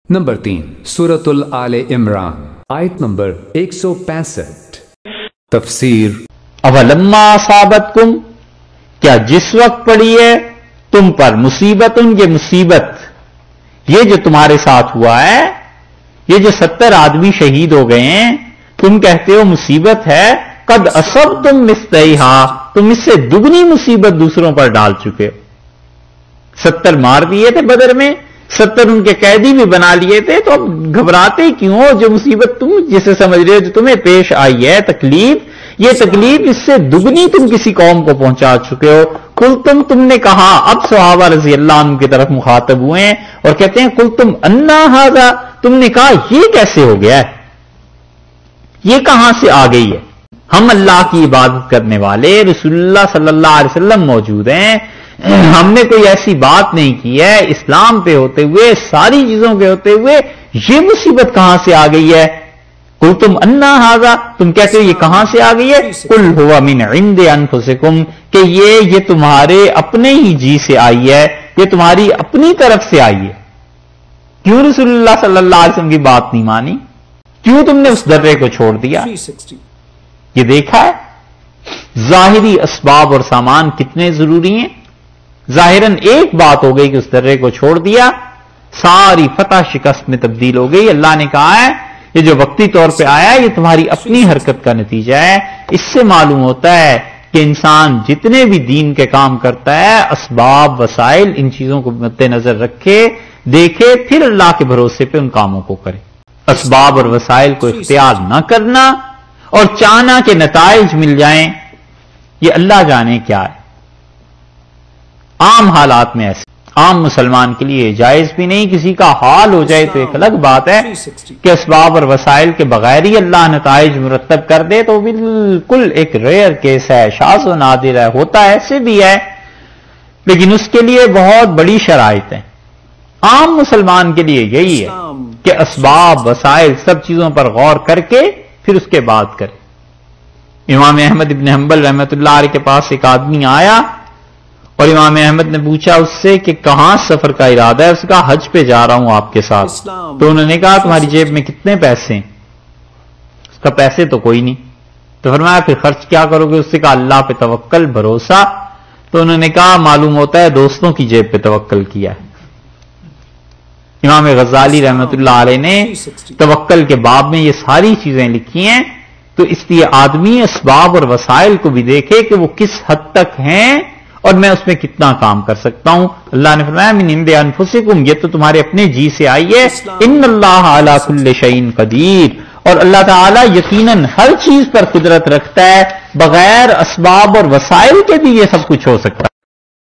Number 3 سورۃ آل عمران آیت number 165 تفسیر اولما اصابتکم، کیا جس وقت پڑی ہے تم پر مصیبت یہ مصیبت، یہ جو تمہارے ساتھ ہوا ہے، یہ جو 70 آدمی شہید ہو گئے ہیں، تم کہتے ہو مصیبت ہے، قد اصبتم مثلیہا، تم اس سے دگنی مصیبت دوسروں پر ڈال چکے ہو۔ 70 مار دیے تھے بدر میں، 70 ان کے قیدی بھی بنا لیے تھے، تو اب گھبراتے کیوں ہو؟ جو مصیبت تم جسے سمجھ رہے ہو جو تمہیں پیش آئی ہے تکلیف، یہ تکلیف اس سے دگنی تم کسی قوم کو پہنچا چکے ہو۔ کل تم نے کہا، اب صحابہ رضی اللہ عنہ کی طرف مخاطب ہوئے ہیں اور کہتے ہیں کل تم انا ھذا، تم نے کہا یہ کیسے ہو گیا ہے، یہ کہاں سے آ گئی ہے؟ ہم اللہ کی عبادت کرنے والے رسول اللہ صلی اللہ علیہ وسلم موجود ہیں، ہم نے کوئی ایسی بات نہیں کی ہے، اسلام پہ ہوتے ہوئے ساری چیزوں پہ ہوتے ہوئے یہ مصیبت کہاں سے آ گئی ہے؟ قل تم انا ھذا، تم کہتے ہو یہ کہاں سے آ گئی ہے؟ قل ھو من عند انفسکم، کہ یہ تمہارے اپنے ہی جی سے آئی ہے، یہ تمہاری اپنی طرف سے آئی ہے۔ کیوں رسول اللہ صلی اللہ علیہ وسلم کی بات نہیں مانی؟ کیوں تم نے اس درے کو چھوڑ دیا؟ یہ دیکھا ہے ظاہری اسباب اور سامان کتنے ضروری ہیں۔ ظاہراً ایک بات ہو گئی کہ اس درے کو چھوڑ دیا، ساری فتح شکست میں تبدیل ہو گئی۔ اللہ نے کہا ہے یہ جو وقتی طور پہ آیا ہے یہ تمہاری اپنی حرکت کا نتیجہ ہے۔ اس سے معلوم ہوتا ہے کہ انسان جتنے بھی دین کے کام کرتا ہے اسباب وسائل ان چیزوں کو مد نظر رکھے، دیکھے، پھر اللہ کے بھروسے پہ ان کاموں کو کرے۔ اسباب اور وسائل کو اختیار نہ کرنا اور چاہنا کہ نتائج مل جائیں، یہ اللہ جانے کیا ہے۔ عام حالات میں ایسے عام مسلمان کے لیے جائز بھی نہیں، کسی کا حال ہو جائے تو ایک الگ بات ہے کہ اسباب اور وسائل کے بغیر ہی اللہ نتائج مرتب کر دے تو بالکل ایک ریئر کیس ہے، شاذ و نادر ہے، ہوتا ہے ایسے بھی ہے، لیکن اس کے لیے بہت بڑی شرائط ہیں۔ عام مسلمان کے لیے یہی ہے کہ اسباب وسائل سب چیزوں پر غور کر کے پھر اس کے بعد کرے۔ امام احمد ابن حنبل رحمۃ اللہ علیہ کے پاس ایک آدمی آیا اور امام احمد نے پوچھا اس سے کہ کہاں سفر کا ارادہ ہے؟ اس کا حج پہ جا رہا ہوں آپ کے ساتھ۔ تو انہوں نے کہا تمہاری جیب میں کتنے پیسے ہیں؟ اس کا پیسے تو کوئی نہیں۔ تو فرمایا پھر خرچ کیا کرو گے؟ اس سے کہا اللہ پہ توکل، بھروسہ۔ تو انہوں نے کہا معلوم ہوتا ہے دوستوں کی جیب پہ توکل کیا ہے۔ امام غزالی رحمۃ اللہ علیہ نے توکل کے باب میں یہ ساری چیزیں لکھی ہیں، تو اس لیے آدمی اسباب اور وسائل کو بھی دیکھے کہ وہ کس حد تک ہیں اور میں اس میں کتنا کام کر سکتا ہوں۔ اللہ نے فرمایا من عند انفسکم، یہ تو تمہارے اپنے جی سے آئی ہے۔ ان اللہ علی کل شیء قدیر، اور اللہ تعالیٰ یقیناً ہر چیز پر قدرت رکھتا ہے، بغیر اسباب اور وسائل کے بھی یہ سب کچھ ہو سکتا ہے۔